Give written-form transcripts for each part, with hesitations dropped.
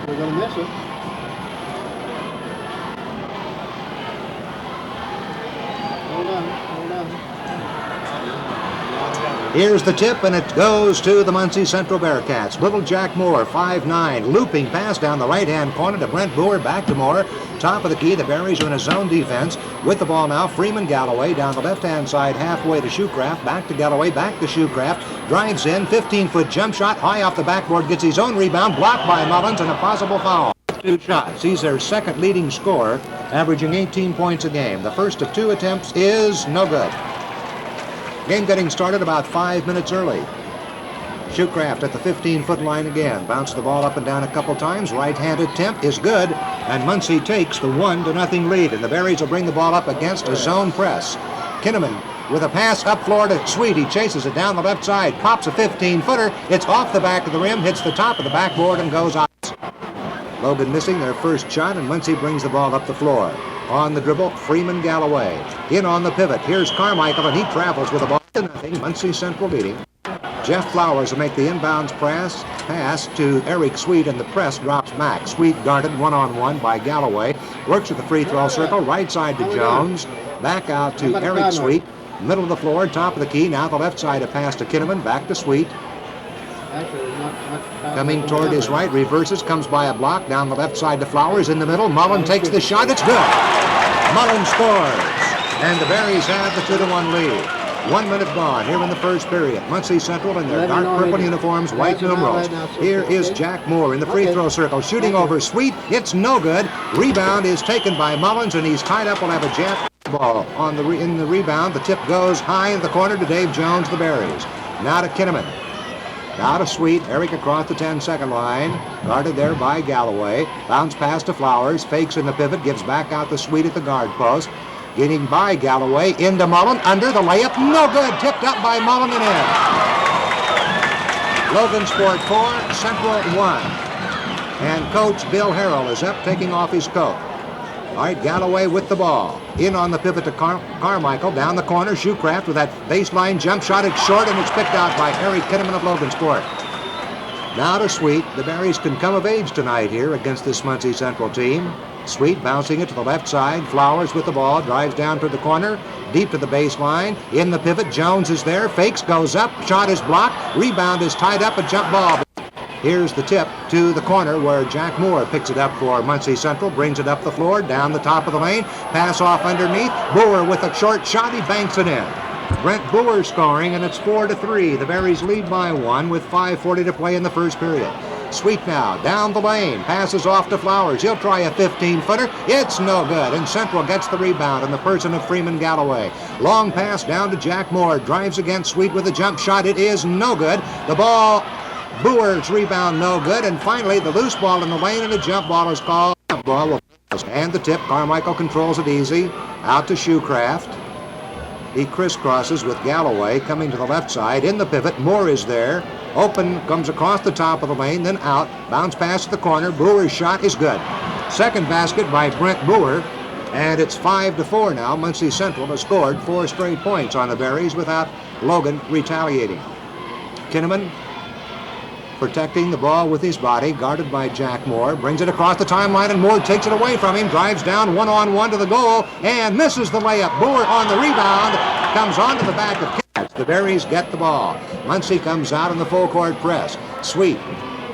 We're going to miss it. Hold on, hold on. Here's the tip, and it goes to the Muncie Central Bearcats. Little Jack Moore, 5'9", looping pass down the right-hand corner to Brent Boer, back to Moore. Top of the key, the Berries are in a zone defense. With the ball now, Freeman Galloway down the left-hand side, halfway to Shoecraft, back to Galloway, back to Shoecraft. Drives in, 15-foot jump shot, high off the backboard, gets his own rebound, blocked by Mullins, and a possible foul. 2 shots. He's their second leading scorer, averaging 18 points a game. The first of 2 attempts is no good. Game getting started about 5 minutes early. Shoecraft at the 15-foot line again. Bounce the ball up and down a couple times. Right-handed attempt is good, and Muncie takes the 1-0 lead, and the Berries will bring the ball up against a zone press. Kinnaman with a pass up floor to Sweet. He chases it down the left side, pops a 15-footer. It's off the back of the rim, hits the top of the backboard, and goes out. Logan missing their first shot, and Muncie brings the ball up the floor. On the dribble, Freeman Galloway. In on the pivot, here's Carmichael, and he travels with the ball to nothing. Muncie Central leading. Jeff Flowers will make the inbounds pass to Eric Sweet, and the press drops back. Sweet guarded one-on-one by Galloway. Works at the free throw circle, right side to Jones. Back out to Eric Sweet. Middle of the floor, top of the key. Now the left side, a pass to Kinnaman, back to Sweet. Coming toward his right, reverses, comes by a block, down the left side to Flowers, in the middle. Mullen takes the shot, it's good. Mullen scores, and the Berries have the 2-1 lead. 1 minute gone here in the first period. Muncie Central in their dark purple uniforms, white numerals. Here is Jack Moore in the free throw circle, shooting over Sweet. It's no good. Rebound is taken by Mullins, and he's tied up. We'll have a jab ball on in the rebound. The tip goes high in the corner to Dave Jones, the Berries. Now to Kinnaman. Now to Sweet. Eric across the 10-second line. Guarded there by Galloway. Bounce pass to Flowers. Fakes in the pivot. Gives back out to Sweet at the guard post. Getting by Galloway. Into Mullen. Under the layup. No good. Tipped up by Mullen and in. Logansport 4, Central 1. And Coach Bill Harrell is up, taking off his coat. All right, Galloway with the ball. In on the pivot to Carmichael. Down the corner, Shoecraft with that baseline jump shot. It's short, and it's picked out by Harry Kinnaman of Logansport. Now to Sweet. The Berries can come of age tonight here against this Muncie Central team. Sweet bouncing it to the left side. Flowers with the ball. Drives down to the corner. Deep to the baseline. In the pivot, Jones is there. Fakes, goes up. Shot is blocked. Rebound is tied up. A jump ball. Here's the tip to the corner where Jack Moore picks it up for Muncie Central, brings it up the floor, down the top of the lane, pass off underneath. Boer with a short shot, he banks it in. Brent Boer scoring, and it's 4-3. The Berries lead by 1 with 5:40 to play in the first period. Sweet now, down the lane, passes off to Flowers. He'll try a 15-footer. It's no good, and Central gets the rebound in the person of Freeman Galloway. Long pass down to Jack Moore, drives against Sweet with a jump shot. It is no good. The ball... Boer's rebound no good, and finally the loose ball in the lane, and a jump ball is called. And the tip, Carmichael controls it easy. Out to Shoecraft. He crisscrosses with Galloway coming to the left side. In the pivot, Moore is there. Open, comes across the top of the lane, then out. Bounce pass to the corner. Boer's shot is good. Second basket by Brent Boer, and it's 5-4 now. Muncie Central has scored 4 straight points on the Berries without Logan retaliating. Kinnaman protecting the ball with his body, guarded by Jack Moore, brings it across the timeline, and Moore takes it away from him, drives down one-on-one to the goal, and misses the layup. Boer on the rebound, comes onto the back of Katz. The Berries get the ball. Muncie comes out in the full-court press. Sweet,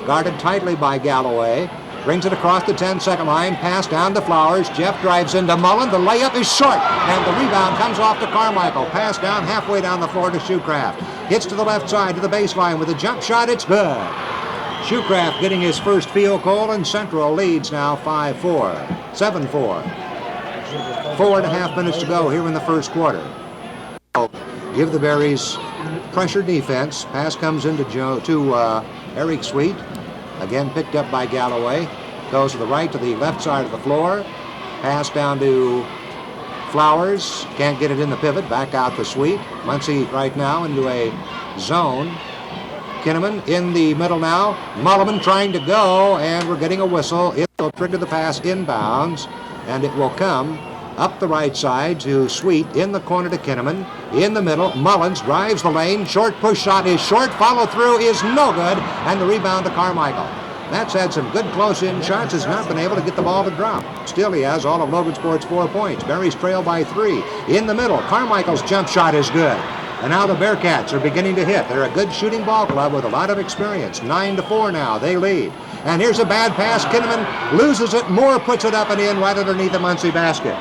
guarded tightly by Galloway, brings it across the 10-second line, pass down to Flowers. Jeff drives into Mullen. The layup is short, and the rebound comes off to Carmichael. Pass down halfway down the floor to Shoecraft. Hits to the left side to the baseline with a jump shot. It's good. Shoecraft getting his first field goal, and Central leads now 5-4, 7-4. 4.5 minutes to go here in the first quarter. Give the Berries pressure defense. Pass comes into Eric Sweet. Again picked up by Galloway. Goes to the right to the left side of the floor. Pass down to Flowers. Can't get it in the pivot. Back out to Sweet. Muncie right now into a zone. Kinnaman in the middle now. Mulliman trying to go, and we're getting a whistle. It will trigger the pass inbounds, and it will come up the right side to Sweet, in the corner to Kinnaman, in the middle. Mullins drives the lane. Short push shot is short. Follow through is no good, and the rebound to Carmichael. That's had some good close-in shots, has not been able to get the ball to drop. Still, he has all of Logansport's 4 points. Berry's trail by 3. In the middle, Carmichael's jump shot is good. And now the Bearcats are beginning to hit. They're a good shooting ball club with a lot of experience. 9-4 now, they lead. And here's a bad pass. Kinnaman loses it. Moore puts it up and in right underneath the Muncie basket.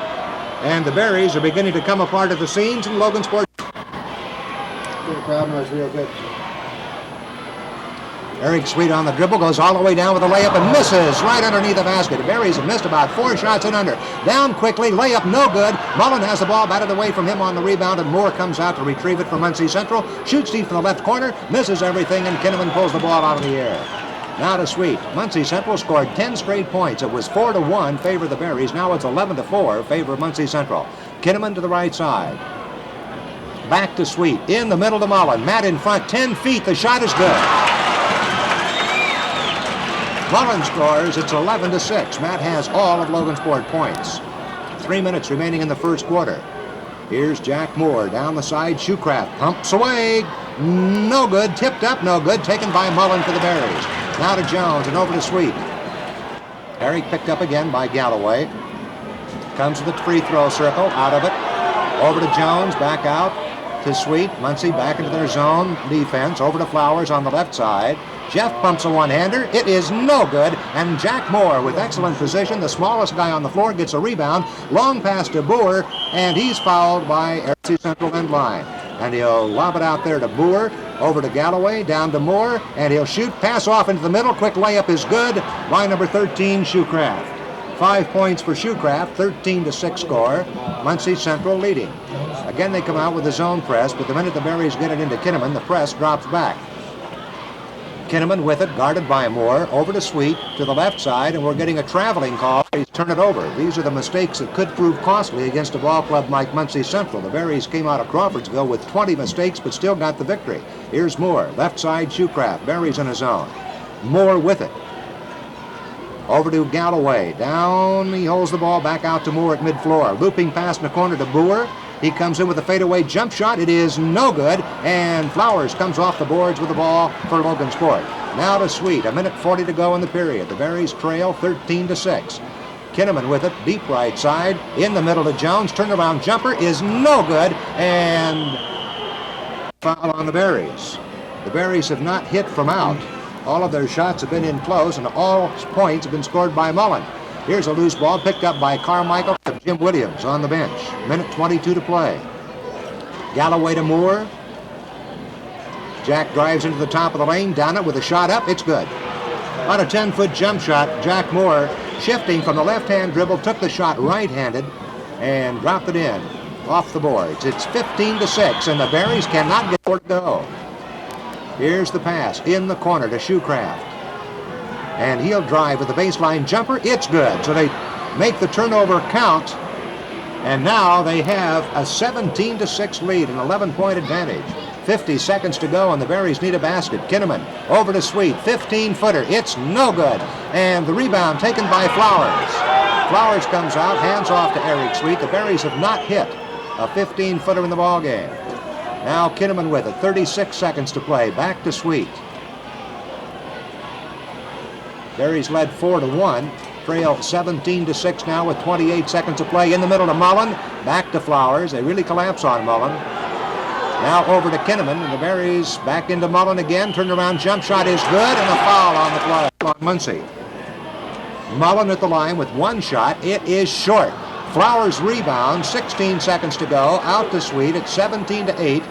And the Berries are beginning to come apart at the seams, and Logansport. The crowd noise real good. Eric Sweet on the dribble, goes all the way down with a layup and misses right underneath the basket. The Berries have missed about 4 shots and under. Down quickly, layup no good. Mullen has the ball batted away from him on the rebound, and Moore comes out to retrieve it from Muncie Central. Shoots deep from the left corner, misses everything, and Kinnaman pulls the ball out of the air. Now to Sweet. Muncie Central scored 10 straight points. It was 4-1 favor the Berries. Now it's 11-4 favor Muncie Central. Kinnaman to the right side. Back to Sweet. In the middle to Mullen. Matt in front, 10 feet. The shot is good. Mullen scores. It's 11-6. Matt has all of Logansport points. 3 minutes remaining in the first quarter. Here's Jack Moore down the side. Shoecraft pumps away. No good. Tipped up. No good. Taken by Mullen for the Berries. Now to Jones and over to Sweet. Eric picked up again by Galloway. Comes to the free throw circle. Out of it. Over to Jones. Back out to Sweet. Muncie back into their zone defense. Over to Flowers on the left side. Jeff pumps a one-hander. It is no good. And Jack Moore with excellent position. The smallest guy on the floor gets a rebound. Long pass to Boer. And he's fouled by Muncie Central end line. And he'll lob it out there to Boer. Over to Galloway. Down to Moore. And he'll shoot. Pass off into the middle. Quick layup is good by number 13, Shoecraft. 5 points for Shoecraft. 13-6 score. Muncie Central leading. Again, they come out with the zone press. But the minute the Berries get it into Kinnaman, the press drops back. Kinnaman with it, guarded by Moore, over to Sweet, to the left side, and we're getting a traveling call. He's turned it over. These are the mistakes that could prove costly against a ball club like Muncie Central. The Berries came out of Crawfordsville with 20 mistakes, but still got the victory. Here's Moore, left side, Shoecraft. Berries in his zone. Moore with it. Over to Galloway. Down, he holds the ball back out to Moore at mid-floor. Looping pass in the corner to Boer. He comes in with a fadeaway jump shot. It is no good. And Flowers comes off the boards with the ball for Logansport. Now to Sweet. 1:40 to go in the period. The Berries trail 13-6. Kinnaman with it. Deep right side. In the middle to Jones. Turnaround jumper is no good. And foul on the Berries. The Berries have not hit from out. All of their shots have been in close, and all points have been scored by Mullen. Here's a loose ball picked up by Carmichael. Jim Williams on the bench. 1:22 to play. Galloway to Moore. Jack drives into the top of the lane. Down it with a shot up. It's good. On a 10-foot jump shot, Jack Moore, shifting from the left-hand dribble, took the shot right-handed and dropped it in off the boards. It's 15-6, and the Berries cannot get more to go. Here's the pass in the corner to Shoecraft. And he'll drive with the baseline jumper. It's good. So they make the turnover count. And now they have a 17-6 lead, an 11-point advantage. 50 seconds to go, and the Berries need a basket. Kinnaman over to Sweet. 15-footer. It's no good. And the rebound taken by Flowers. Flowers comes out, hands off to Eric Sweet. The Berries have not hit a 15-footer in the ballgame. Now Kinnaman with it. 36 seconds to play. Back to Sweet. Berries led 4-1, trail 17-6 now with 28 seconds to play. In the middle to Mullen, back to Flowers. They really collapse on Mullen. Now over to Kinnaman, and the Berries back into Mullen again. Turnaround jump shot is good, and a foul on the play on Muncie. Mullen at the line with one shot. It is short. Flowers rebound, 16 seconds to go. Out to Sweet at 17-8.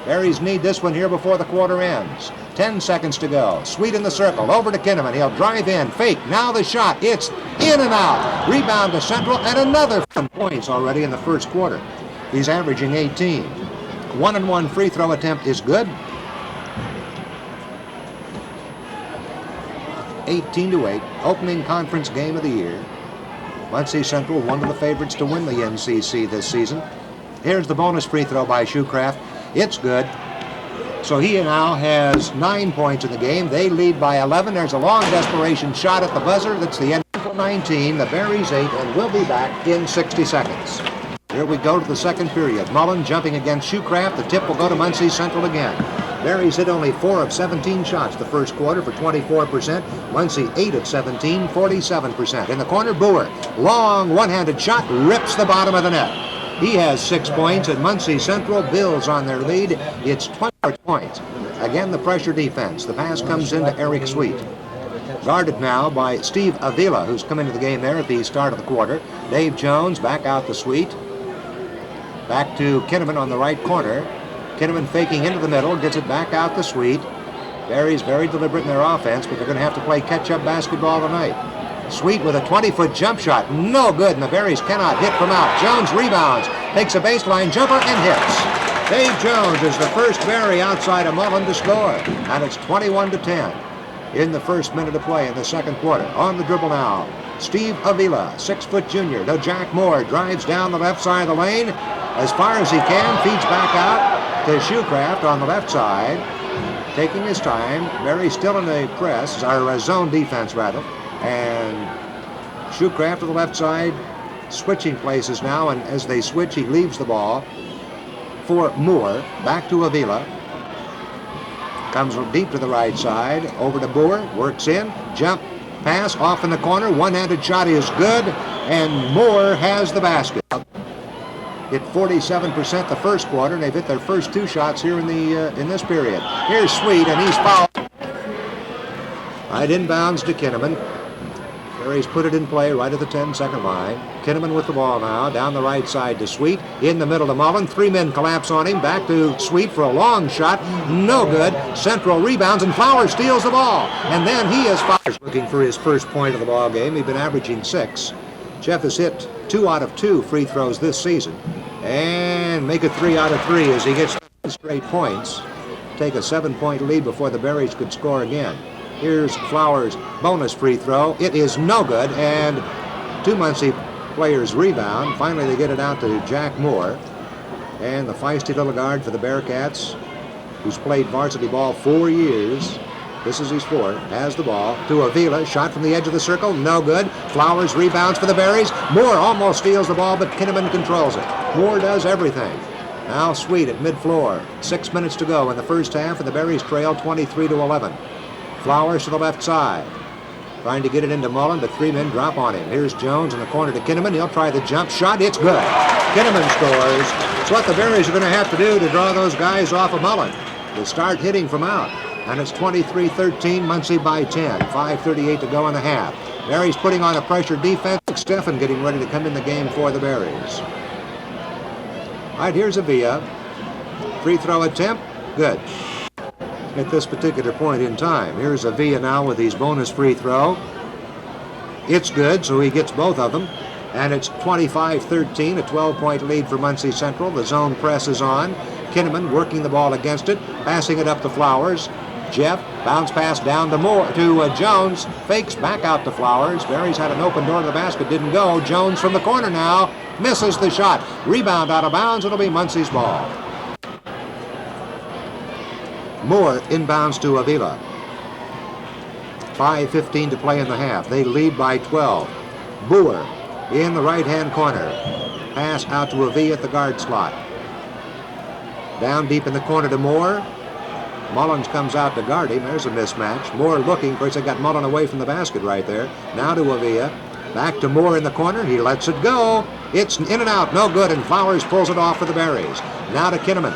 Berries need this one here before the quarter ends. 10 seconds to go. Sweet in the circle. Over to Kinnaman. He'll drive in. Fake. Now the shot. It's in and out. Rebound to Central, and another 10 points already in the first quarter. He's averaging 18. 1-and-1 free throw attempt is good. 18-8. Opening conference game of the year. Muncie Central, one of the favorites to win the NCC this season. Here's the bonus free throw by Shoecraft. It's good. So he now has 9 points in the game. They lead by 11. There's a long desperation shot at the buzzer. That's the end of 19. The Berries 8, and we'll be back in 60 seconds. Here we go to the second period. Mullen jumping against Shoecraft. The tip will go to Muncie Central again. Berries hit only 4 of 17 shots the first quarter for 24%. Muncie 8 of 17, 47%. In the corner, Boer. Long one-handed shot, rips the bottom of the net. He has 6 points, and Muncie Central builds on their lead. It's 20 points. Again, the pressure defense. The pass comes into Eric Sweet. Guarded now by Steve Avila, who's come into the game there at the start of the quarter. Dave Jones back out to Sweet. Back to Kinnaman on the right corner. Kinnaman faking into the middle, gets it back out to Sweet. Berries very deliberate in their offense, but they're going to have to play catch-up basketball tonight. Sweet with a 20-foot jump shot. No good, and the Berries cannot hit from out. Jones rebounds, takes a baseline jumper, and hits. Dave Jones is the first Berry outside of Mullen to score, and it's 21-10 in the first minute of play in the second quarter. On the dribble now, Steve Avila, 6-foot junior, to Jack Moore, drives down the left side of the lane as far as he can, feeds back out to Shoecraft on the left side, taking his time. Berry still in the press, or zone defense rather, and Shoecraft to the left side, switching places now, and as they switch, he leaves the ball for Moore, back to Avila. Comes deep to the right side, over to Boer, works in, jump, pass, off in the corner, one-handed shot is good, and Moore has the basket. Hit 47% the first quarter, and they've hit their first 2 shots here in this period. Here's Sweet, and he's fouled. Right inbounds to Kinnaman. Berries put it in play right at the 10-second line. Kinnaman with the ball now, down the right side to Sweet. In the middle to Mullen. 3 men collapse on him. Back to Sweet for a long shot. No good. Central rebounds, and Flowers steals the ball. And then he is Flowers looking for his first point of the ball game. He's been averaging 6. Jeff has hit 2 out of 2 free throws this season. And make it 3 out of 3 as he gets straight points. Take a 7-point lead before the Berries could score again. Here's Flowers' bonus free throw. It is no good, and 2 Muncie players rebound. Finally, they get it out to Jack Moore. And the feisty little guard for the Bearcats, who's played varsity ball 4 years. This is his 4th. Has the ball to Avila. Shot from the edge of the circle. No good. Flowers rebounds for the Berries. Moore almost steals the ball, but Kinnaman controls it. Moore does everything. Now Sweet at mid-floor. 6 minutes to go in the first half, and the Berries trail 23-11. Flowers to the left side. Trying to get it into Mullen, but 3 men drop on him. Here's Jones in the corner to Kinnaman. He'll try the jump shot. It's good. Kinnaman scores. It's what the Berries are going to have to do to draw those guys off of Mullen, to start hitting from out. And it's 23-13, Muncie by 10. 5:38 to go in the half. Berries putting on a pressure defense. Steffen getting ready to come in the game for the Berries. All right, here's Avila. Free throw attempt. Good. At this particular point in time. Here's Avila now with his bonus free throw. It's good, so he gets both of them. And it's 25-13, a 12-point lead for Muncie Central. The zone press is on. Kinnaman working the ball against it, passing it up to Flowers. Jeff, bounce pass down to Jones, fakes back out to Flowers. Berries had an open door to the basket, didn't go. Jones from the corner now, misses the shot. Rebound out of bounds, it'll be Muncie's ball. Moore inbounds to Avila. 5:15 to play in the half. They lead by 12. Boer in the right-hand corner. Pass out to Avila at the guard slot. Down deep in the corner to Moore. Mullins comes out to guard him. There's a mismatch. Moore looking. Of course, they got Mullen away from the basket right there. Now to Avila. Back to Moore in the corner. He lets it go. It's in and out. No good, and Flowers pulls it off for the Berries. Now to Kinnaman.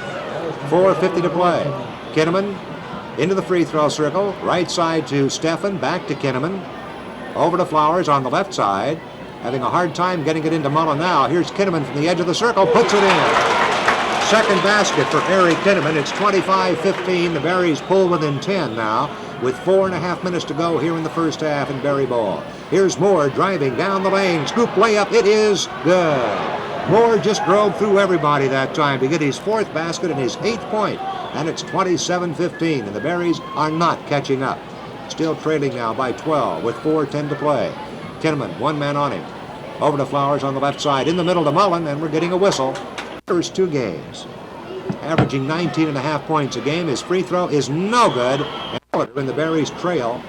4:50 to play. Kinnaman into the free throw circle. Right side to Steffen. Back to Kinnaman. Over to Flowers on the left side. Having a hard time getting it into Mullen now. Here's Kinnaman from the edge of the circle. Puts it in. Second basket for Eric Kinnaman. It's 25-15. The Berries pull within 10 now with 4.5 minutes to go here in the first half in Berry ball. Here's Moore driving down the lane. Scoop layup. It is good. Moore just drove through everybody that time to get his 4th basket and his 8th point. And it's 27-15, and the Berries are not catching up. Still trailing now by 12 with 4:10 to play. Kinnaman, 1 man on him. Over to Flowers on the left side. In the middle to Mullen, and we're getting a whistle. First 2 games. Averaging 19.5 points a game. His free throw is no good. And in the Berries trail.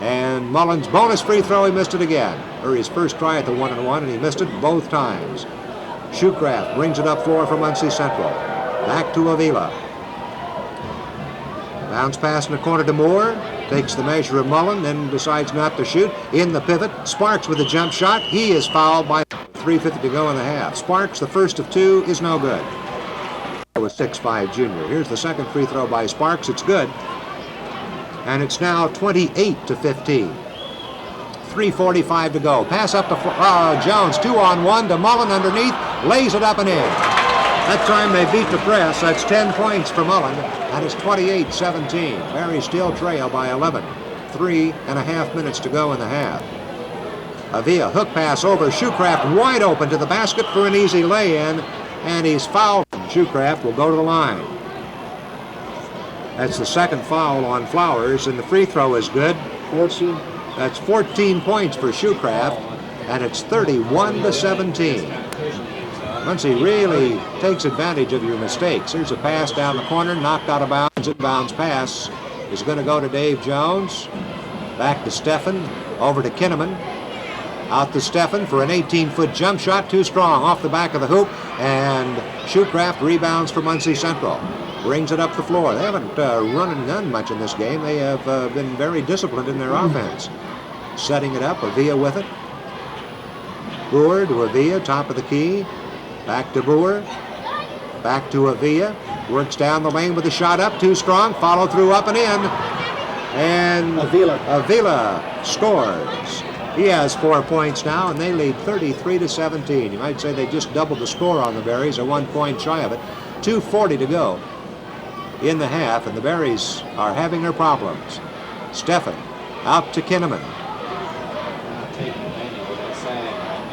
And Mullen's bonus free throw, he missed it again. Or his first try at the 1-and-1, and he missed it both times. Shoecraft brings it up floor for Muncie Central. Back to Avila. Bounce pass in the corner to Moore. Takes the measure of Mullen, then decides not to shoot. In the pivot, Sparks with a jump shot. He is fouled by 3:50 to go in the half. Sparks, the first of two, is no good. It was 6'5" junior. Here's the second free throw by Sparks. It's good. And it's now 28-15. 3:45 to go. Pass up to Jones. 2-on-1 to Mullen underneath. Lays it up and in. That time they beat the press. That's 10 points for Mullen. And it's 28-17. Barry still trail by 11. 3.5 minutes to go in the half. Avila hook pass over. Shoecraft wide open to the basket for an easy lay-in. And he's fouled. Shoecraft will go to the line. That's the second foul on Flowers, and the free throw is good. 14. That's 14 points for Shoecraft, and it's 31-17. Muncie really takes advantage of your mistakes. Here's a pass down the corner, knocked out of bounds. Inbounds pass is going to go to Dave Jones. Back to Steffen, over to Kinnaman. Out to Steffen for an 18-foot jump shot, too strong, off the back of the hoop, and Shoecraft rebounds for Muncie Central. Brings it up the floor. They haven't run and gun much in this game. They have been very disciplined in their offense. Setting it up, Avila with it. Boer to Avila, top of the key. Back to Boer. Back to Avila. Works down the lane with the shot up, too strong. Follow through up and in. And Avila scores. He has 4 points now, and they lead 33-17. You might say they just doubled the score on the Berries, or 1 point shy of it. 2:40 to go in the half, and the Berries are having their problems. Steffen out to Kinnaman.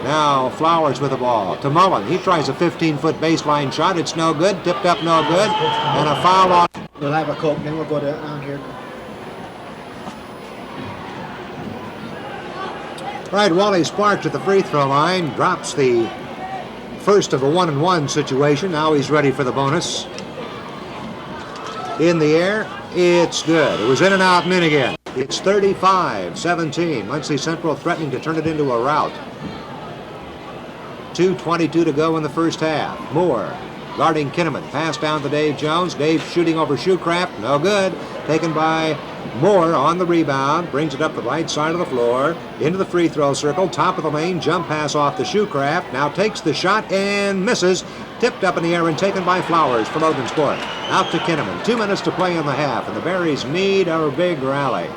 Now Flowers with the ball to Mullen. He tries a 15-foot baseline shot. It's no good. Tipped up, no good. And a foul on. We'll have a Coke, then we'll go down here. Right, Wally Sparks at the free throw line. Drops the first of a 1-and-1 situation. Now he's ready for the bonus. In the air, it's good. It was in and out and in again. It's 35-17. Muncie Central threatening to turn it into a rout. 2:22 to go in the first half. Moore guarding Kinnaman. Pass down to Dave Jones. Dave shooting over Shoecraft. No good. Taken by Moore on the rebound. Brings it up the right side of the floor. Into the free throw circle. Top of the lane. Jump pass off to Shoecraft. Now takes the shot and misses. Tipped up in the air and taken by Flowers for Logansport. Out to Kinnaman. 2 minutes to play in the half, and the Berries need a big rally.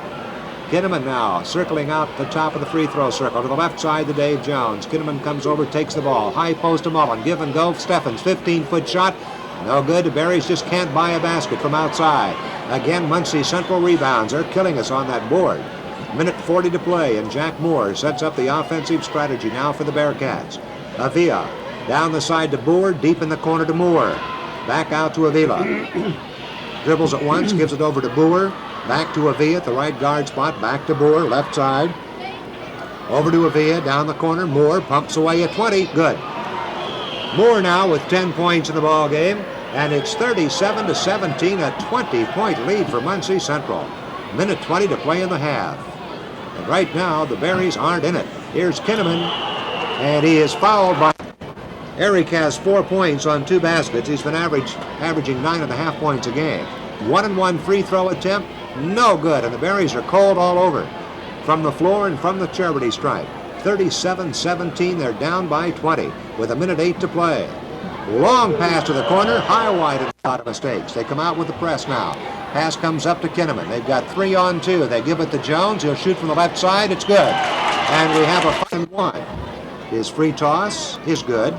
Kinnaman now circling out the top of the free throw circle to the left side to Dave Jones. Kinnaman comes over, takes the ball. High post to Mullen. Give and go. Steffens 15-foot shot. No good. The Berries just can't buy a basket from outside. Again, Muncie Central rebounds. They're killing us on that board. Minute 40 to play, and Jack Moore sets up the offensive strategy now for the Bearcats. Avila down the side to Boer, deep in the corner to Moore. Back out to Avila. Dribbles at once, gives it over to Boer. Back to Avila at the right guard spot. Back to Boer, left side. Over to Avila, down the corner. Moore pumps away at 20. Good. Moore now with 10 points in the ball game, and it's 37-17, a 20-point lead for Muncie Central. Minute 20 to play in the half. And right now, the Berries aren't in it. Here's Kinnaman, and he is fouled by... Eric has 4 points on 2 baskets. He's been averaging 9.5 points a game. 1-and-1 free throw attempt, no good, and the Berries are cold all over. From the floor and from the charity stripe. 37-17, they're down by 20 with a minute 8 to play. Long pass to the corner, high wide, and a lot of mistakes. They come out with the press now. Pass comes up to Kinnaman. They've got 3-on-2. They give it to Jones. He'll shoot from the left side. It's good. And we have a 5-and-1. His free toss is good.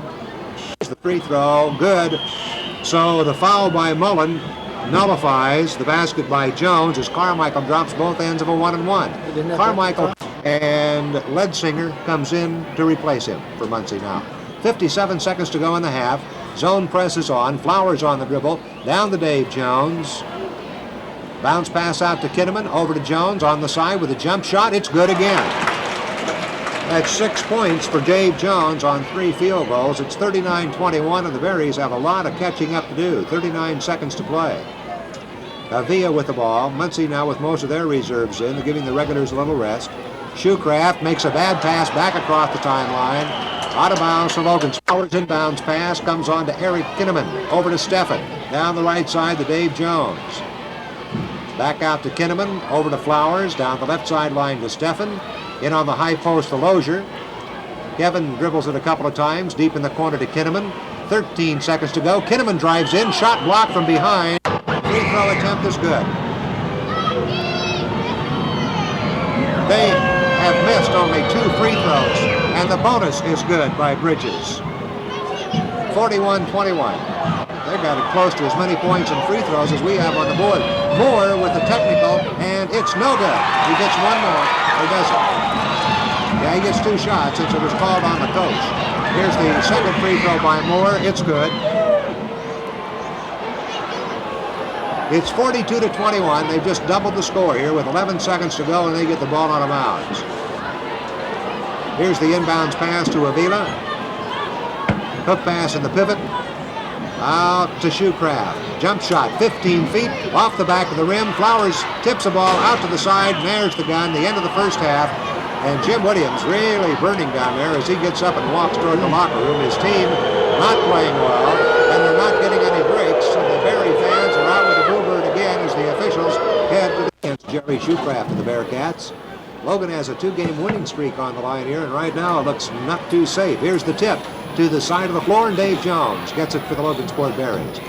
The free throw, good. So the foul by Mullen nullifies the basket by Jones as Carmichael drops both ends of a 1-and-1. Carmichael and Ledsinger comes in to replace him for Muncie now. 57 seconds to go in the half. Zone presses on. Flowers on the dribble. Down to Dave Jones. Bounce pass out to Kinnaman. Over to Jones on the side with a jump shot. It's good again. That's 6 points for Dave Jones on 3 field goals. It's 39-21, and the Berries have a lot of catching up to do. 39 seconds to play. Avila with the ball. Muncie now with most of their reserves in. They're giving the regulars a little rest. Shoecraft makes a bad pass back across the timeline. Out of bounds for Logan. Flowers inbounds pass comes on to Eric Kinnaman. Over to Steffen. Down the right side to Dave Jones. Back out to Kinnaman, over to Flowers, down the left sideline to Steffen. In on the high post to Lozier. Kevin dribbles it a couple of times, deep in the corner to Kinnaman. 13 seconds to go. Kinnaman drives in, shot blocked from behind. Free throw attempt is good. They have missed only 2 free throws, and the bonus is good by Bridges. 41-21. They've got it close to as many points and free throws as we have on the board. Moore with the technical, and it's no good. He gets one more, or does it? Yeah, he gets 2 shots since it was called on the coach. Here's the second free throw by Moore. It's good. It's 42-21. They've just doubled the score here with 11 seconds to go, and they get the ball out of bounds. Here's the inbounds pass to Avila. Hook pass in the pivot. Out to Shoecraft. Jump shot, 15 feet, off the back of the rim. Flowers tips the ball out to the side, and there's the gun, the end of the first half. And Jim Williams really burning down there as he gets up and walks toward the locker room. His team not playing well, and they're not getting any breaks. And the Barry fans are out with the Bluebird again as the officials head to against Jerry Shoecraft and the Bearcats. Logan has a 2-game winning streak on the line here, and right now it looks not too safe. Here's the tip to the side of the floor, and Dave Jones gets it for the Logansport Berries.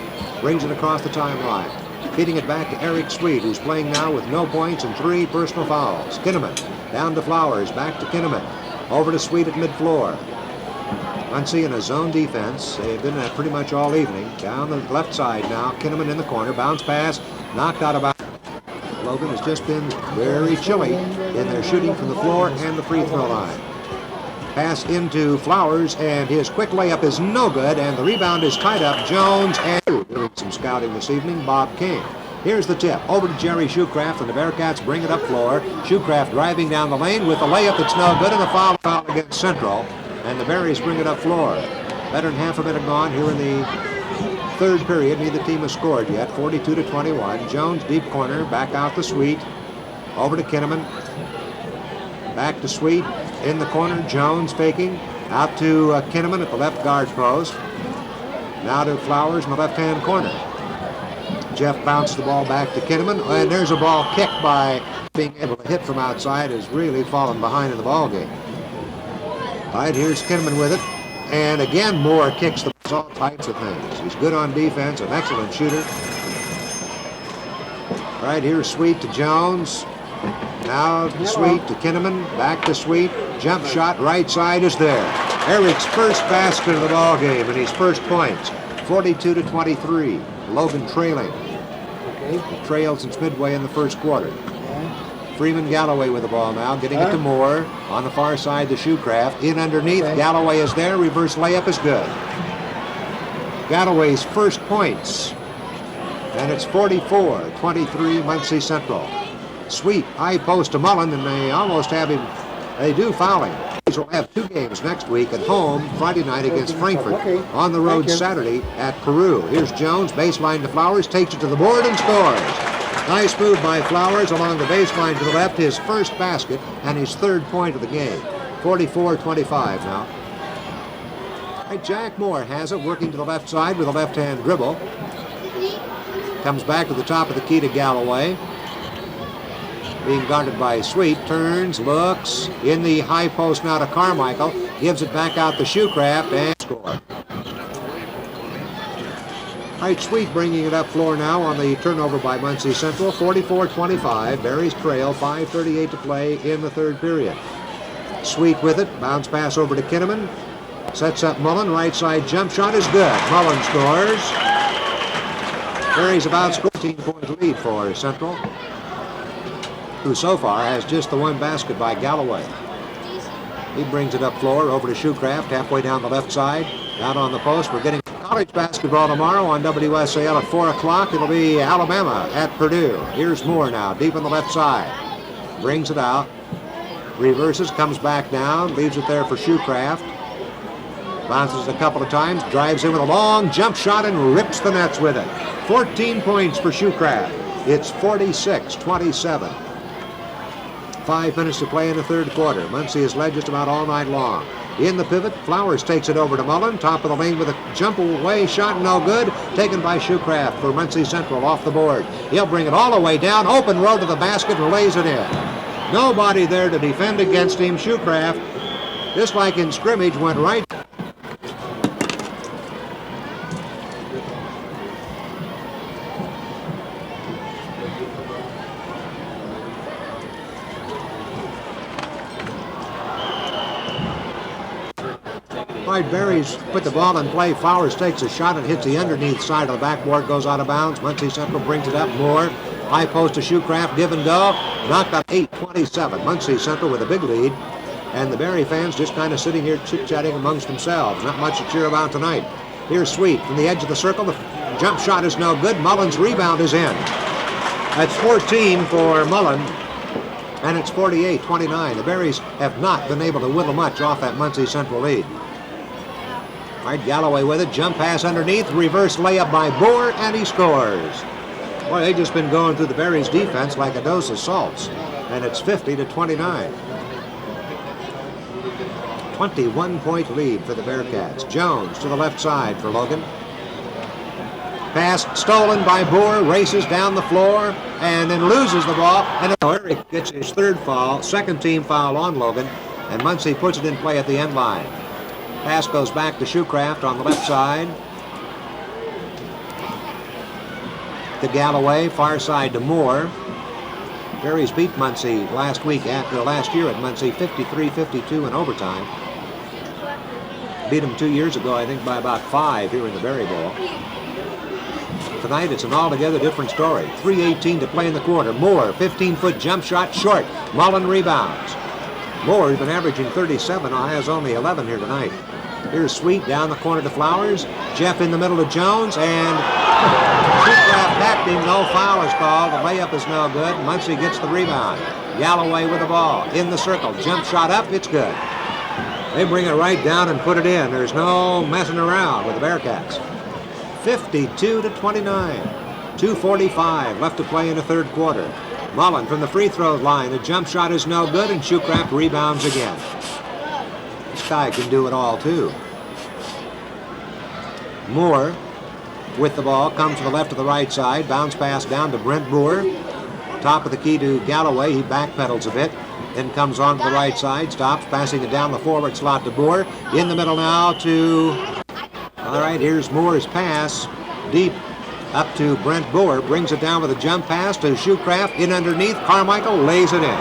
Brings it across the timeline. Feeding it back to Eric Sweet, who's playing now with no points and 3 personal fouls. Kinnaman down to Flowers, back to Kinnaman. Over to Sweet at mid-floor. Muncie in a zone defense. They've been at pretty much all evening. Down the left side now. Kinnaman in the corner. Bounce pass. Knocked out about. Logan has just been very chilly in their shooting from the floor and the free throw line. Pass into Flowers, and his quick layup is no good, and the rebound is tied up. Jones and doing some scouting this evening, Bob King. Here's the tip, over to Jerry Shoecraft, and the Bearcats bring it up floor. Shoecraft driving down the lane with a layup that's no good, and a foul against Central, and the Berries bring it up floor. Better than half a minute gone here in the third period. Neither team has scored yet. 42-21. Jones deep corner, back out to Sweet, over to Kinnaman, back to Sweet. In the corner, Jones faking. Out to Kinnaman at the left guard post. Now to Flowers in the left-hand corner. Jeff bounced the ball back to Kinnaman, and there's a ball kicked by being able to hit from outside, has really fallen behind in the ball game. All right, here's Kinnaman with it. And again, Moore kicks the ball, all types of things. He's good on defense, an excellent shooter. All right, here's Sweet to Jones. Now to Sweet to Kinnaman, back to Sweet. Jump shot, right side is there. Eric's first basket of the ball game and his first points. 42-23. Logan trailing. He trailed since midway in the first quarter. Freeman Galloway with the ball now, getting it to Moore. On the far side to Shoecraft. In underneath, Galloway is there. Reverse layup is good. Galloway's first points. And it's 44-23 Muncie Central. Sweet high post to Mullen, and they almost have him. They do foul him. Will have 2 games next week at home Friday night against Frankfurt, on the road Saturday at Peru. Here's Jones, baseline to Flowers, takes it to the board and scores. Nice move by Flowers along the baseline to the left, his first basket and his 3rd point of the game. 44-25 now. All right, Jack Moore has it, working to the left side with a left-hand dribble. Comes back to the top of the key to Galloway. Being guarded by Sweet, turns, looks, in the high post now to Carmichael, gives it back out to Shoecraft, and score. All right, Sweet bringing it up floor now on the turnover by Muncie Central, 44-25. Berries trail, 5:38 to play in the 3rd period. Sweet with it, bounce pass over to Kinnaman, sets up Mullen, right side jump shot is good. Mullen scores. Berries about 14-point lead for Central, who so far has just the 1 basket by Galloway. He brings it up floor over to Shoecraft, halfway down the left side. Out on the post, we're getting college basketball tomorrow on WSAL at 4 o'clock. It'll be Alabama at Purdue. Here's Moore now, deep on the left side. Brings it out, reverses, comes back down, leaves it there for Shoecraft. Bounces a couple of times, drives in with a long jump shot and rips the nets with it. 14 points for Shoecraft. It's 46-27. 5 minutes to play in the 3rd quarter. Muncie has led just about all night long. In the pivot, Flowers takes it over to Mullen. Top of the lane with a jump away shot, no good. Taken by Shoecraft for Muncie Central off the board. He'll bring it all the way down. Open road to the basket and lays it in. Nobody there to defend against him. Shoecraft, just like in scrimmage, went right. Berries put the ball in play. Flowers takes a shot and hits the underneath side of the backboard, goes out of bounds. Muncie Central brings it up more. High post to Shoecraft, give and go. Knocked up 8-27. Muncie Central with a big lead. And the Berry fans just kind of sitting here chit-chatting amongst themselves. Not much to cheer about tonight. Here's Sweet from the edge of the circle. The jump shot is no good. Mullen's rebound is in. That's 14 for Mullen. And it's 48-29. The Berries have not been able to whittle much off that Muncie Central lead. All right, Galloway with it. Jump pass underneath. Reverse layup by Boer, and he scores. Boy, they've just been going through the Berries' defense like a dose of salts. And it's 50-29. 21-point lead for the Bearcats. Jones to the left side for Logan. Pass stolen by Boer. Races down the floor and then loses the ball. And Eric gets his third foul. Second team foul on Logan. And Muncie puts it in play at the end line. Pass goes back to Shoecraft on the left side. To Galloway, far side to Moore. Berries beat Muncie last year at Muncie 53-52 in overtime. Beat them 2 years ago, I think, by about 5 here in the Berry Bowl. Tonight, it's an altogether different story. 3:18 to play in the quarter. Moore, 15-foot jump shot, short. Mullen rebounds. Moore has been averaging 37, has only 11 here tonight. Here's Sweet down the corner to Flowers. Jeff in the middle to Jones, and Shoecraft backed him. No foul is called. The layup is no good. Muncie gets the rebound. Galloway with the ball in the circle. Jump shot up. It's good. They bring it right down and put it in. There's no messing around with the Bearcats. 52-29. 2:45 left to play in the third quarter. Mullen from the free throw line. The jump shot is no good, and Shoecraft rebounds again. This guy can do it all, too. Moore with the ball comes to the left to the right side. Bounce pass down to Brent Boer. Top of the key to Galloway. He backpedals a bit. Then comes on to the right side. Stops, passing it down the forward slot to Boer. In the middle now to... All right, here's Moore's pass. Deep up to Brent Boer. Brings it down with a jump pass to Shoecraft. In underneath. Carmichael lays it in.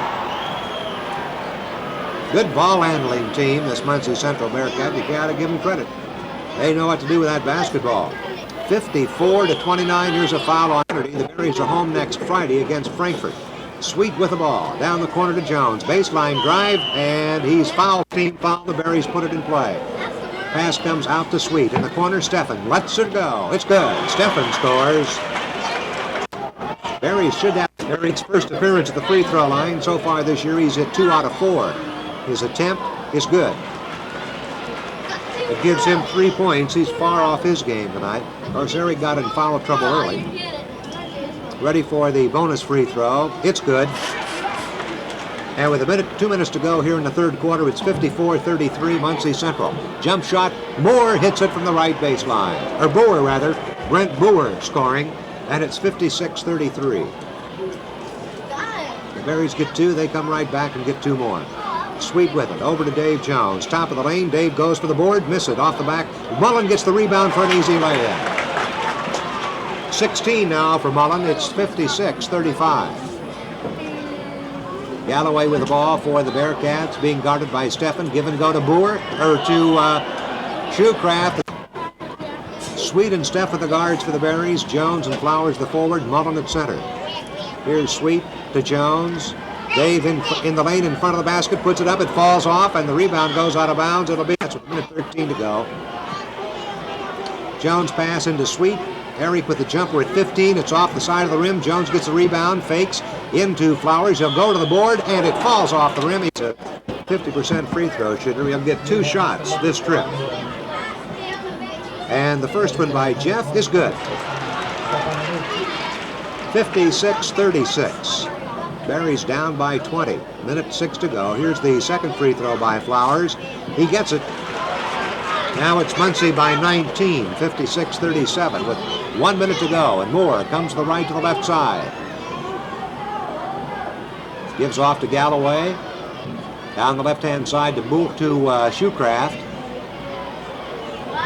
Good ball handling team, this Muncie Central Bearcat. You got to give them credit. They know what to do with that basketball. 54-29. Here's a foul on Kennedy. The Berries are home next Friday against Frankfurt. Sweet with the ball. Down the corner to Jones. Baseline drive, and he's fouled. Team foul. The Berries put it in play. Pass comes out to Sweet. In the corner, Steffen lets it go. It's good. Steffen scores. Berries should have Berries' first appearance at the free throw line. So far this year, he's hit 2 out of 4. His attempt is good. It gives him 3 points. He's far off his game tonight. Of course, Eric got in foul trouble early. Ready for the bonus free throw. It's good. And with 2 minutes to go here in the third quarter, it's 54-33 Muncie Central. Jump shot. Moore hits it from the right baseline. Or Boer, rather. Brent Boer scoring. And it's 56-33. The Berries get 2. They come right back and get 2 more. Sweet with it. Over to Dave Jones. Top of the lane. Dave goes for the board. Miss it off the back. Mullen gets the rebound for an easy layup. 16 now for Mullen. It's 56-35. Galloway with the ball for the Bearcats. Being guarded by Steffen. Give and go to Boer. Or to Shoecraft. Sweet and Steffen the guards for the Berries. Jones and Flowers the forward. Mullen at center. Here's Sweet to Jones. Dave in the lane in front of the basket, puts it up, it falls off, and the rebound goes out of bounds. It'll be, that's 1:13 to go. Jones pass into Sweet. Eric with the jumper at 15. It's off the side of the rim. Jones gets the rebound, fakes into Flowers. He'll go to the board, and it falls off the rim. He's a 50% free throw shooter. He'll get 2 shots this trip. And the first one by Jeff is good. 56-36. Berries down by 20. 1:06 to go. Here's the second free throw by Flowers. He gets it. Now it's Muncie by 19, 56-37, with 1 minute to go, and Moore comes to the right to the left side. Gives off to Galloway. Down the left-hand side to Shoecraft.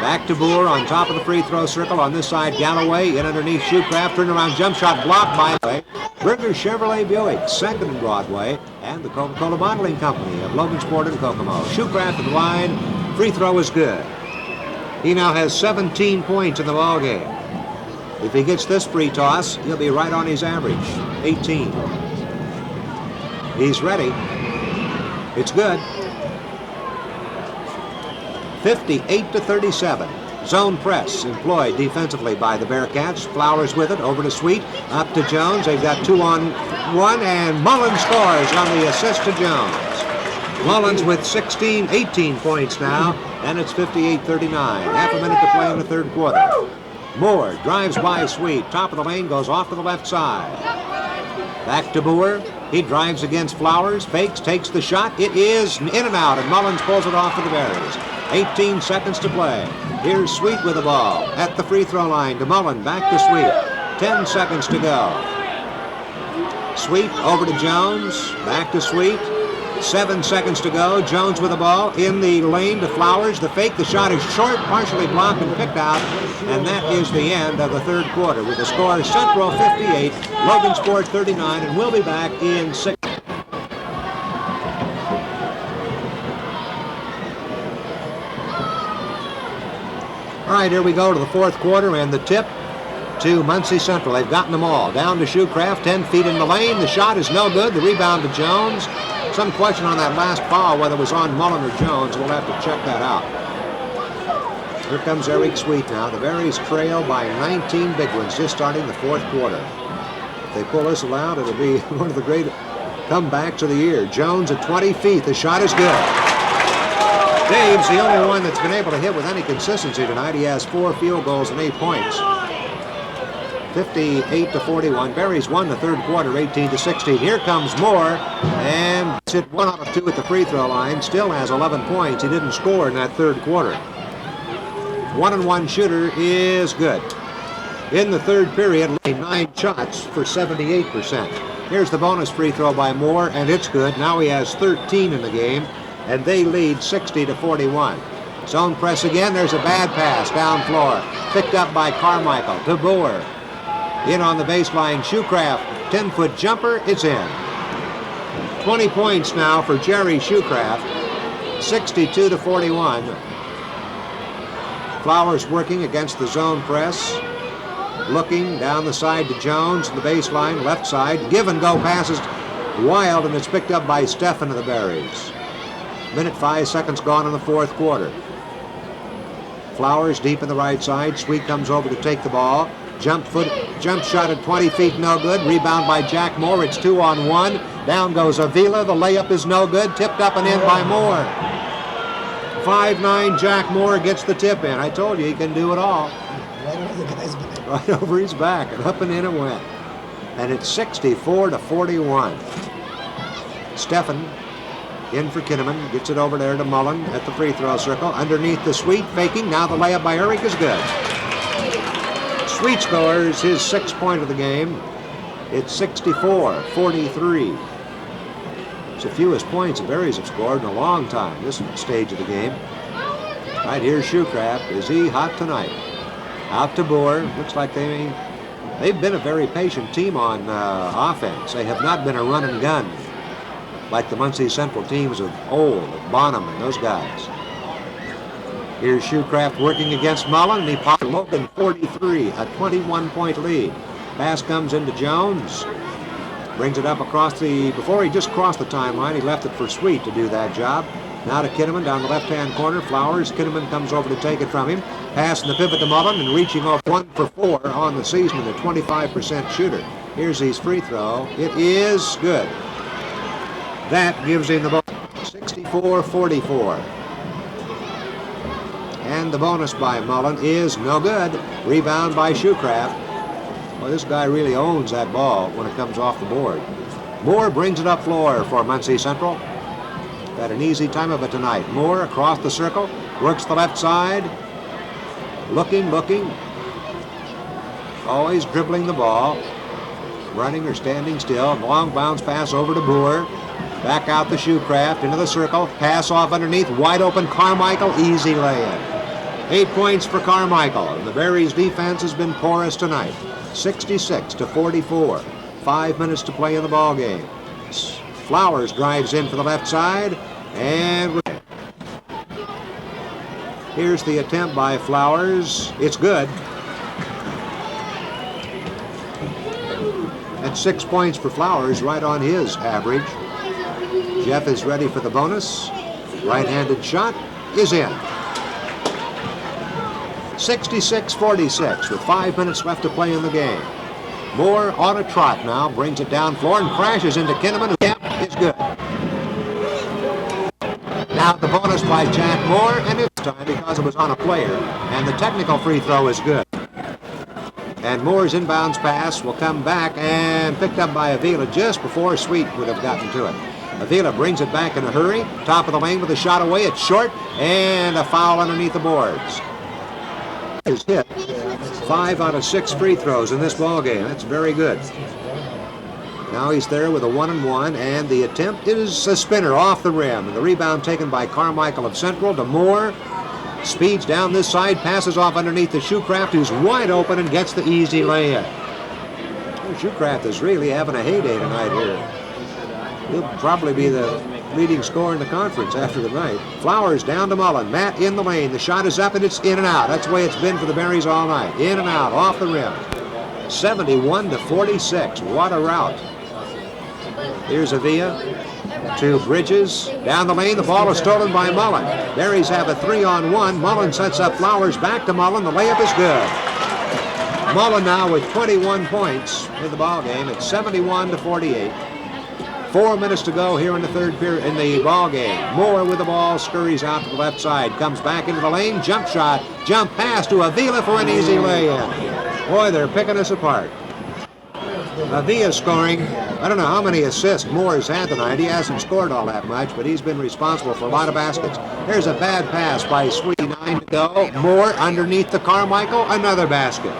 Back to Boer on top of the free throw circle. On this side, Galloway in underneath Shoecraft. Turnaround jump shot blocked by Berger Chevrolet Buick, 2nd and Broadway, and the Coca-Cola Bottling Company of Logansport and Kokomo. Shoecraft at the line. Free throw is good. He now has 17 points in the ballgame. If he gets this free toss, he'll be right on his average, 18. He's ready. It's good. 58-37. Zone press employed defensively by the Bearcats. Flowers with it, over to Sweet, up to Jones. They've got 2-on-1, and Mullins scores on the assist to Jones. Mullins with 18 points now, and it's 58-39. Half a minute to play in the third quarter. Moore drives by Sweet. Top of the lane, goes off to the left side. Back to Boer. He drives against Flowers, fakes, takes the shot. It is in and out, and Mullins pulls it off for the Berries. 18 seconds to play. Here's Sweet with the ball at the free throw line to Mullen. Back to Sweet. 10 seconds to go. Sweet over to Jones. Back to Sweet. 7 seconds to go. Jones with the ball in the lane to Flowers. The fake. The shot is short, partially blocked and picked out. And that is the end of the third quarter with the score Central 58, Logansport 39, and we'll be back in 6. All right, here we go to the fourth quarter, and the tip to Muncie Central. They've gotten them all. Down to Shoecraft, 10 feet in the lane. The shot is no good. The rebound to Jones. Some question on that last foul, whether it was on Mullen or Jones. We'll have to check that out. Here comes Eric Sweet now. The Berries trail by 19 big ones, just starting the fourth quarter. If they pull this out, it'll be one of the great comebacks of the year. Jones at 20 feet. The shot is good. Dave's the only one that's been able to hit with any consistency tonight. He has 4 field goals and 8 points. 58-41. Berries won the third quarter, 18-16. Here comes Moore, and it's hit 1 out of 2 at the free throw line. Still has 11 points. He didn't score in that third quarter. 1-and-1 shooter is good. In the third period, 9 shots for 78%. Here's the bonus free throw by Moore, and it's good. Now he has 13 in the game, and they lead 60-41. Zone press again. There's a bad pass down floor. Picked up by Carmichael to Boer. In on the baseline, Shoecraft. 10-foot jumper. It's in. 20 points now for Jerry Shoecraft. 62-41. Flowers working against the zone press. Looking down the side to Jones, the baseline, left side. Give and go passes wild, and it's picked up by Stephan of the Berries. Minute 5 seconds gone in the fourth quarter. Flowers deep in the right side. Sweet comes over to take the ball. Jump shot at 20 feet, no good. Rebound by Jack Moore. It's 2-on-1. Down goes Avila. The layup is no good. Tipped up and in by Moore. 5'9" Jack Moore gets the tip in. I told you he can do it all. Right over the guy's back. Right over his back, and up and in it went. And it's 64-41. Stephan in for Kinnaman. Gets it over there to Mullen at the free throw circle. Underneath the Sweet, faking. Now the layup by Eric is good. Sweet scores his 6th point of the game. It's 64-43. It's the fewest points the Berries have scored in a long time, this stage of the game. Right here's Shoecraft. Is he hot tonight? Out to Boer. Looks like they've been a very patient team on offense. They have not been a run and gun like the Muncie Central teams of old, Bonham and those guys. Here's Shoecraft working against Mullen, and he popped Logan 43, a 21-point lead. Pass comes into Jones. Brings it up before he just crossed the timeline, he left it for Sweet to do that job. Now to Kinnaman down the left-hand corner. Flowers. Kinnaman comes over to take it from him. Pass in the pivot to Mullen, and reaching off 1 for 4 on the season, and a 25% shooter. Here's his free throw. It is good. That gives him the bonus. 64-44. And the bonus by Mullen is no good. Rebound by Shoecraft. Well, this guy really owns that ball when it comes off the board. Moore brings it up floor for Muncie Central. Got an easy time of it tonight. Moore across the circle, works the left side. Looking. Always dribbling the ball. Running or standing still. Long bounce pass over to Moore. Back out to Shoecraft into the circle. Pass off underneath. Wide open Carmichael. Easy lay-in. 8 points for Carmichael. And the Berries defense has been porous tonight. 66-44. 5 minutes to play in the ball game. Flowers drives in for the left side. And here's the attempt by Flowers. It's good. At 6 points for Flowers, right on his average. Jeff is ready for the bonus. Right-handed shot is in. 66-46 with 5 minutes left to play in the game. Moore on a trot now, brings it down floor and crashes into Kinnaman. It's good. Now the bonus by Jack Moore, and it's time because it was on a player, and the technical free throw is good. And Moore's inbounds pass will come back and picked up by Avila just before Sweet would have gotten to it. Avila brings it back in a hurry. Top of the lane with a shot away. It's short, and a foul underneath the boards. Is hit 5 out of 6 free throws in this ball game. That's very good. Now he's there with a 1-and-1, and the attempt is a spinner off the rim. And the rebound taken by Carmichael of Central to Moore. Speeds down this side, passes off underneath the Shoecraft, who's wide open and gets the easy lay-in. Shoecraft is really having a heyday tonight here. He'll probably be the leading scorer in the conference after the night. Flowers down to Mullen. Matt in the lane. The shot is up and it's in and out. That's the way it's been for the Berries all night. In and out, off the rim. 71-46. What a rout. Here's Avila to Bridges. Down the lane, the ball is stolen by Mullen. Berries have a 3-on-1. Mullen sets up Flowers back to Mullen. The layup is good. Mullen now with 21 points in the ball game. It's 71-48. 4 minutes to go here in the third period in the ball game. Moore with the ball, scurries out to the left side, comes back into the lane, jump shot, jump pass to Avila for an easy lay-in. Boy, they're picking us apart. Avila scoring. I don't know how many assists Moore's had tonight. He hasn't scored all that much, but he's been responsible for a lot of baskets. There's a bad pass by Sweet. 9 to go. Moore underneath the Carmichael, another basket.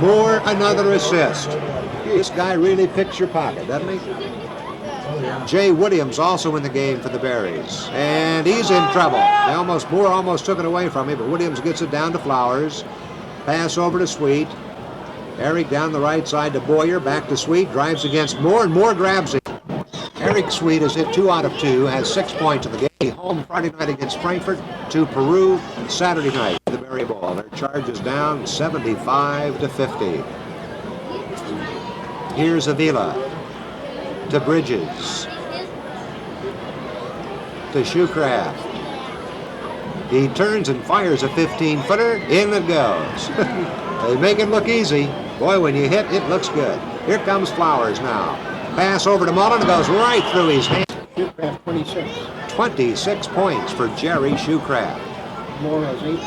Moore, another assist. This guy really picks your pocket, doesn't he? Jay Williams also in the game for the Berries, and he's in trouble. Moore almost took it away from him, but Williams gets it down to Flowers. Pass over to Sweet. Eric down the right side to Boyer, back to Sweet, drives against Moore, and Moore grabs it. Eric Sweet has hit 2 out of 2, has 6 points in the game. Home Friday night against Frankfurt, to Peru Saturday night for the Berry ball. Their charge is down 75-50. Here's Avila to Bridges, to Shoecraft. He turns and fires a 15-footer. In it goes. They make it look easy. Boy, when you hit, it looks good. Here comes Flowers now. Pass over to Mullen. It goes right through his hand. Shoecraft 26. 26 points for Jerry Shoecraft. Moore has 18.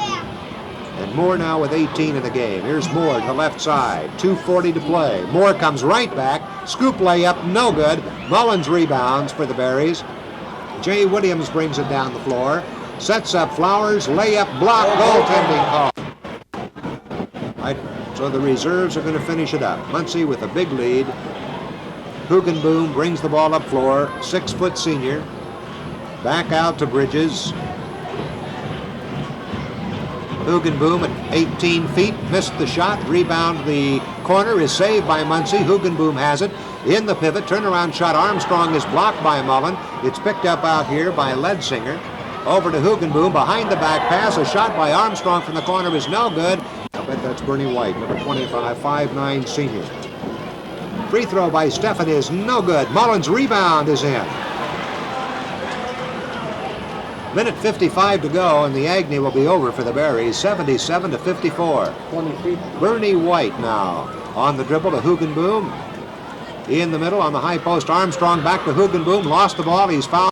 And Moore now with 18 in the game. Here's Moore to the left side. 2:40 to play. Moore comes right back. Scoop layup, no good. Mullins rebounds for the Berries. Jay Williams brings it down the floor. Sets up Flowers. Layup, block, goaltending call. So the reserves are going to finish it up. Muncie with a big lead. Hugenboom brings the ball up floor. 6-foot senior. Back out to Bridges. Hugenboom at 18 feet, missed the shot. Rebound, the corner is saved by Muncie. Hugenboom has it. In the pivot, turnaround shot. Armstrong is blocked by Mullen. It's picked up out here by Ledsinger. Over to Hugenboom, behind the back pass. A shot by Armstrong from the corner is no good. I bet that's Bernie White, number 25, 5'9" senior. Free throw by Stephan is no good. Mullins' rebound is in. Minute 55 to go, and the agony will be over for the Berries, 77-54. 20 feet. Bernie White now on the dribble to Hugenboom. In the middle on the high post, Armstrong back to Hugenboom. Lost the ball. He's fouled.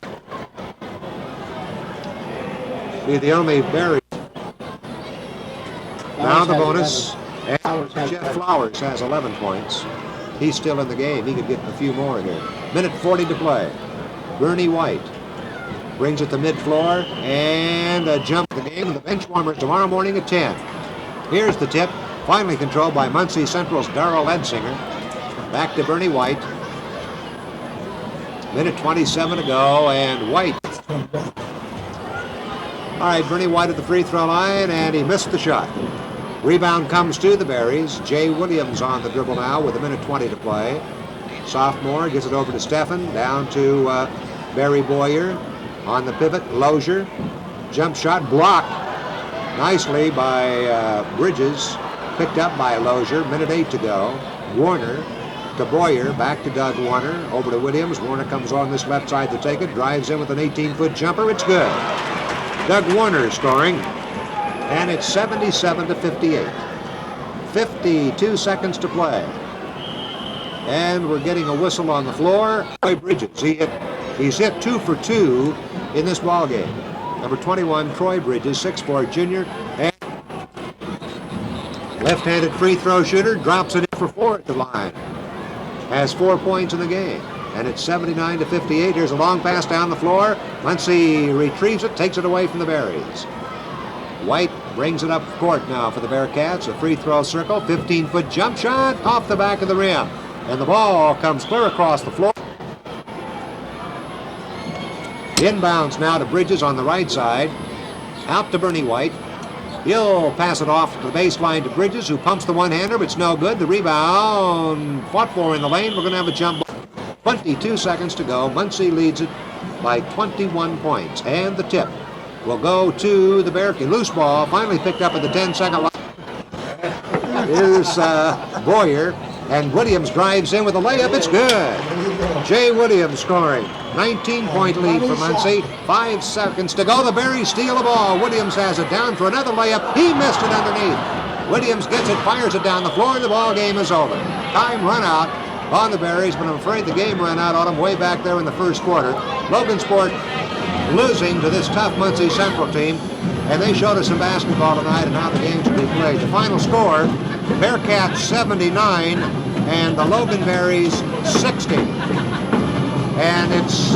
Be the only Berry. Now the bonus. And Jeff Flowers has 11 points. He's still in the game. He could get a few more here. Minute 40 to play. Bernie White brings it to mid-floor, and a jump to the game. The bench warmers tomorrow morning at 10. Here's the tip, finally controlled by Muncie Central's Darrell Edsinger. Back to Bernie White. Minute 27 to go, and White. All right, Bernie White at the free throw line, and he missed the shot. Rebound comes to the Berries. Jay Williams on the dribble now with 1:20 to play. Sophomore gets it over to Steffen, down to Barry Boyer. On the pivot, Lozier. Jump shot blocked nicely by Bridges. Picked up by Lozier. Minute 8 to go. Warner to Boyer. Back to Doug Warner. Over to Williams. Warner comes on this left side to take it. Drives in with an 18-foot jumper. It's good. Doug Warner scoring. And it's 77-58. 52 seconds to play. And we're getting a whistle on the floor. Troy Bridges. He's hit 2 for 2 in this ball game. Number 21, Troy Bridges, 6'4" junior, and left-handed free throw shooter, drops it in for 4 at the line. Has 4 points in the game, and it's 79-58. Here's a long pass down the floor. Muncie retrieves it, takes it away from the Berries. White brings it up court now for the Bearcats. A free throw circle, 15-foot jump shot off the back of the rim, and the ball comes clear across the floor. Inbounds now to Bridges on the right side. Out to Bernie White. He'll pass it off to the baseline to Bridges, who pumps the one-hander, but it's no good. The rebound fought for in the lane. We're going to have a jump ball. 22 seconds to go. Muncie leads it by 21 points. And the tip will go to the Bearcats. Loose ball, finally picked up at the 10-second line. Here's Boyer. And Williams drives in with a layup. It's good. Jay Williams scoring. 19-point lead for Muncie. 5 seconds to go. The Berries steal the ball. Williams has it down for another layup. He missed it underneath. Williams gets it, fires it down the floor, and the ball game is over. Time run out on the Berries, but I'm afraid the game ran out on them way back there in the first quarter. Logansport losing to this tough Muncie Central team, and they showed us some basketball tonight and how the game should be played. The final score, Bearcats 79 and the Logan Berries 60. And it's